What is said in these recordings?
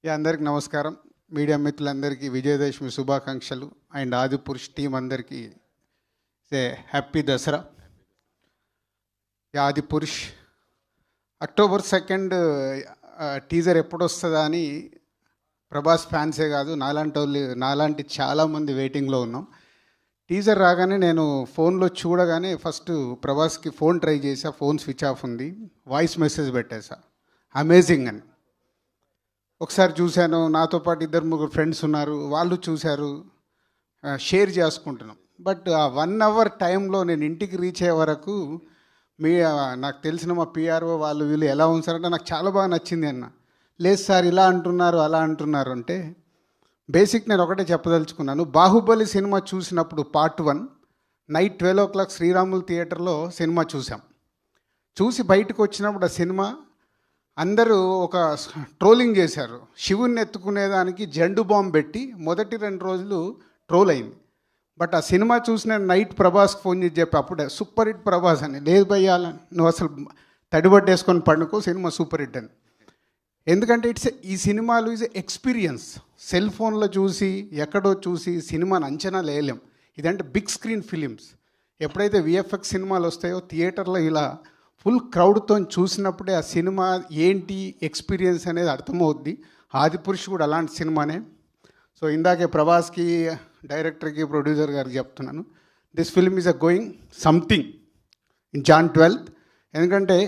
అందరికి నమస్కారం. మీడియా మిత్రులందరికీ విజయదశమి శుభాకాంక్షలు. అండ్ ఆదిపురుష్ టీం అందరికీ happy Dasara. Adipurush October 2 teaser ఎప్పుడు వస్తుందా అని ప్రభాస్ ఫ్యాన్సే కాదు నాలాంటి చాలామంది వెయిటింగ్లో ఉన్నాం. టీజర్ రాగానే నేను ఫోన్లో చూడగానే ఫస్ట్ ప్రభాస్కి ఫోన్ ట్రై చేసా, ఫోన్ స్విచ్ ఆఫ్ ఉంది. వాయిస్ మెసేజ్ పెట్టేసా, అమేజింగ్ అని. ఒకసారి చూశాను, నాతో పాటు 2-3 ఫ్రెండ్స్ ఉన్నారు, వాళ్ళు చూశారు, షేర్ చేసుకుంటున్నాం. బట్ ఆ 1 అవర్ టైంలో నేను ఇంటికి రీచ్ అయ్యే వరకు నాకు తెలిసిన మా పిఆర్ఓ వాళ్ళు వీళ్ళు ఎలా ఉంచారంటే నాకు చాలా బాగా నచ్చింది అన్న. లేదు సార్ ఇలా అంటున్నారు అలా అంటున్నారు అంటే బేసిక్ నేను ఒకటే చెప్పదలుచుకున్నాను. బాహుబలి సినిమా చూసినప్పుడు పార్ట్ 1 నైట్ 12 o'clock శ్రీరాములు థియేటర్లో సినిమా చూసాం. చూసి బయటకు వచ్చినప్పుడు ఆ సినిమా అందరూ ఒక ట్రోలింగ్ చేశారు. శివుణ్ణి ఎత్తుకునేదానికి జెండు బాంబు పెట్టి మొదటి 2 రోజులు ట్రోల్ అయింది. బట్ ఆ సినిమా చూసిన నైట్ ప్రభాస్కి ఫోన్ చేసి చెప్పి అప్పుడే సూపర్ హిట్ ప్రభాస్ అని. లేదు భయ్యాల నువ్వు అసలు తడిబట్టేసుకొని పండుకో, సినిమా సూపర్ హిట్ అని. ఎందుకంటే ఈ సినిమాలు ఈజ్ ఎక్స్పీరియన్స్. సెల్ ఫోన్లో చూసి ఎక్కడో చూసి సినిమాని అంచనా లేలేం. ఇదంటే బిగ్ స్క్రీన్ ఫిలిమ్స్. ఎప్పుడైతే విఎఫ్ఎక్స్ సినిమాలు వస్తాయో థియేటర్లో ఇలా ఫుల్ క్రౌడ్తో చూసినప్పుడే ఆ సినిమా ఏంటి ఎక్స్పీరియన్స్ అనేది అర్థమవుద్ది. ఆదిపురుష్ కూడా అలాంటి సినిమానే. సో ఇందాకే ప్రభాస్కి, డైరెక్టర్కి, ప్రొడ్యూసర్ గారికి చెప్తున్నాను, this film is going something in Jan 12th. ఎందుకంటే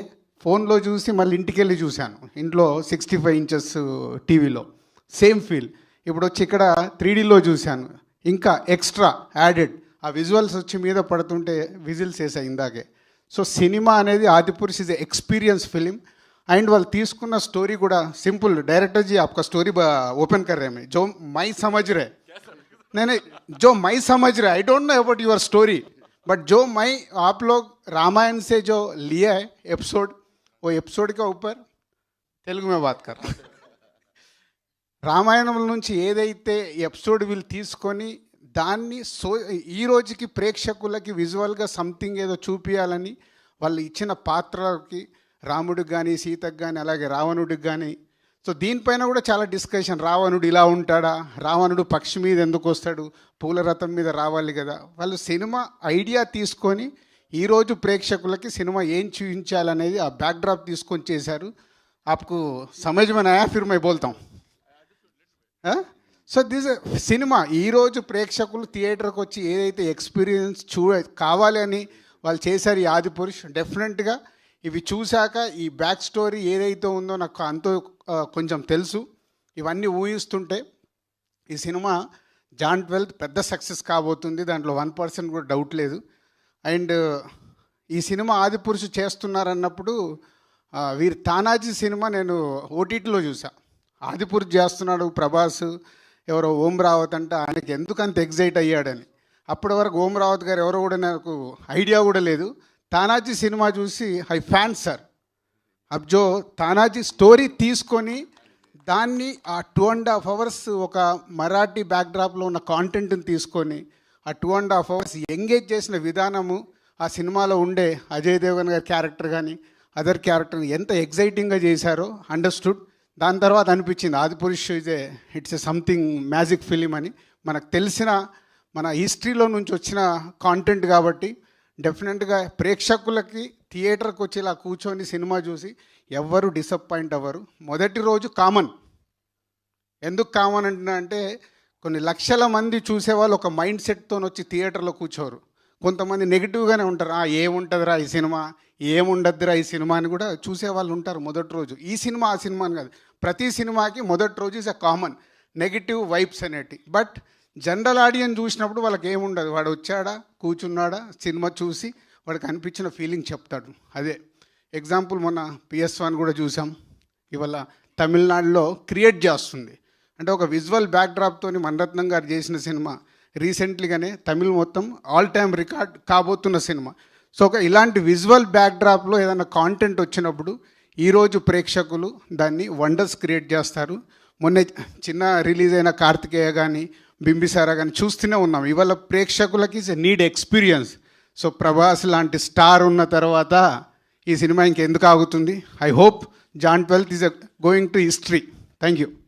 ఫోన్లో చూసి మళ్ళీ ఇంటికి వెళ్ళి చూశాను. ఇంట్లో 65 inches టీవీలో సేమ్ ఫీల్. ఇప్పుడు వచ్చి ఇక్కడ 3Dలో చూశాను, ఇంకా ఎక్స్ట్రా యాడెడ్ ఆ విజువల్స్ వచ్చి మీద పడుతుంటే విజిల్స్ వేసాయి ఇందాకే. సో సినిమా అనేది Adipurush is experience film. And వాళ్ళు తీసుకున్న స్టోరీ కూడా సింపుల్. डायरेक्टर जी आपका स्टोरी ओपन कर रहे हैं, जो मैं समझ रहे नहीं जो मैं समझ रहे, I don't know about your story, but जो मैं आप लोग रामायण से जो लिया है एपिसोड, वो एपिसोड के ऊपर తెలుగు में बात कर रहा. రామాయణం నుంచి ఏదైతే ఎపిసోడ్ వీళ్ళు తీసుకొని దాన్ని ఈ రోజుకి ప్రేక్షకులకి విజువల్గా సంథింగ్ ఏదో చూపించాలని వాళ్ళు ఇచ్చిన పాత్రలకి, రాముడికి కానీ సీతకు కానీ అలాగే రావణుడికి కానీ. సో దీనిపైన కూడా చాలా డిస్కషన్. రావణుడు ఇలా ఉంటాడా, రావణుడు పక్షి మీద ఎందుకు వస్తాడు, పూల రథం మీద రావాలి కదా. వాళ్ళు సినిమా ఐడియా తీసుకొని ఈరోజు ప్రేక్షకులకి సినిమా ఏం చూపించాలనేది ఆ బ్యాక్డ్రాప్ తీసుకొని చేశారు. ఆప్కు సమజ్ మే నయా Phir my బోల్తాం. So this cinema ఈరోజు ప్రేక్షకులు థియేటర్కి వచ్చి ఏదైతే ఎక్స్పీరియన్స్ కావాలి అని వాళ్ళు చేశారు ఈ ఆదిపురుష్. డెఫినెట్గా ఇవి చూశాక ఈ బ్యాక్ స్టోరీ ఏదైతే ఉందో నాకు అంతో కొంచెం తెలుసు. ఇవన్నీ ఊహిస్తుంటే ఈ సినిమా Jan 12th పెద్ద సక్సెస్ కాబోతుంది, దాంట్లో 1% కూడా డౌట్ లేదు. అండ్ ఈ సినిమా ఆదిపురుషు చేస్తున్నారన్నప్పుడు వీరి తానాజీ సినిమా నేను ఓటీటీలో చూసా. ఆదిపురుష్ చేస్తున్నాడు ప్రభాస్, ఎవరో ఓం రావత్ అంటే ఆయనకి ఎందుకంత ఎగ్జైట్ అయ్యాడని. అప్పటి వరకు ఓం రావత్ గారు ఎవరో కూడా నాకు ఐడియా కూడా లేదు. తానాజీ సినిమా చూసి ఐ ఫ్యాన్ సార్. అబ్ జో తానాజీ స్టోరీ తీసుకొని దాన్ని ఆ 2.5 hours ఒక మరాఠీ బ్యాక్డ్రాప్లో ఉన్న కాంటెంట్ని తీసుకొని ఆ 2.5 hours ఎంగేజ్ చేసిన విధానము, ఆ సినిమాలో ఉండే అజయ్ దేవగన్ గారి క్యారెక్టర్ కానీ అదర్ క్యారెక్టర్ని ఎంత ఎగ్జైటింగ్గా చేశారో అండర్స్టూడ్. దాని తర్వాత అనిపించింది Adipurush it's something magic film అని. మనకు తెలిసిన మన హిస్టరీలో నుంచి వచ్చిన కాంటెంట్ కాబట్టి డెఫినెట్గా ప్రేక్షకులకి థియేటర్కి వచ్చి ఇలా కూర్చొని సినిమా చూసి ఎవ్వరు డిసప్పాయింట్ అవ్వరు. మొదటి రోజు కామన్. ఎందుకు కామన్ అంటే కొన్ని లక్షల మంది చూసేవాళ్ళు ఒక మైండ్ సెట్తో వచ్చి థియేటర్లో కూర్చోరు. కొంతమంది నెగిటివ్గానే ఉంటారు, ఏముంటుందిరా ఈ సినిమా, ఏముండద్దురా ఈ సినిమా అని కూడా చూసేవాళ్ళు ఉంటారు మొదటి రోజు. ఈ సినిమా ఆ సినిమా అని కాదు, ప్రతి సినిమాకి మొదటి రోజు is a common negative vibes అనేటి. బట్ జనరల్ ఆడియన్స్ చూసినప్పుడు వాళ్ళకి ఏముండదు, వాడు వచ్చాడా కూర్చున్నాడా సినిమా చూసి వాడికి అనిపించిన ఫీలింగ్ చెప్తాడు. అదే ఎగ్జాంపుల్ మొన్న PS1 కూడా చూసాం. ఇవాళ తమిళనాడులో క్రియేట్ చేస్తుంది అంటే ఒక విజువల్ బ్యాక్డ్రాప్తో మణిరత్నం గారు చేసిన సినిమా రీసెంట్లీగానే తమిళ్ మొత్తం ఆల్ టైమ్ రికార్డ్ కాబోతున్న సినిమా. సో ఒక ఇలాంటి విజువల్ బ్యాక్డ్రాప్లో ఏదైనా కాంటెంట్ వచ్చినప్పుడు ఈరోజు ప్రేక్షకులు దాన్ని వండర్స్ క్రియేట్ చేస్తారు. మొన్న చిన్న రిలీజ్ అయిన కార్తికేయ కానీ బింబిసారా కానీ చూస్తూనే ఉన్నాం. ఇవాళ ప్రేక్షకులకి నీడ్ ఎక్స్పీరియన్స్. సో ప్రభాస్ లాంటి స్టార్ ఉన్న తర్వాత ఈ సినిమా ఇంకెందుకు ఆగుతుంది? I hope Jan 12th is going to history. Thank you.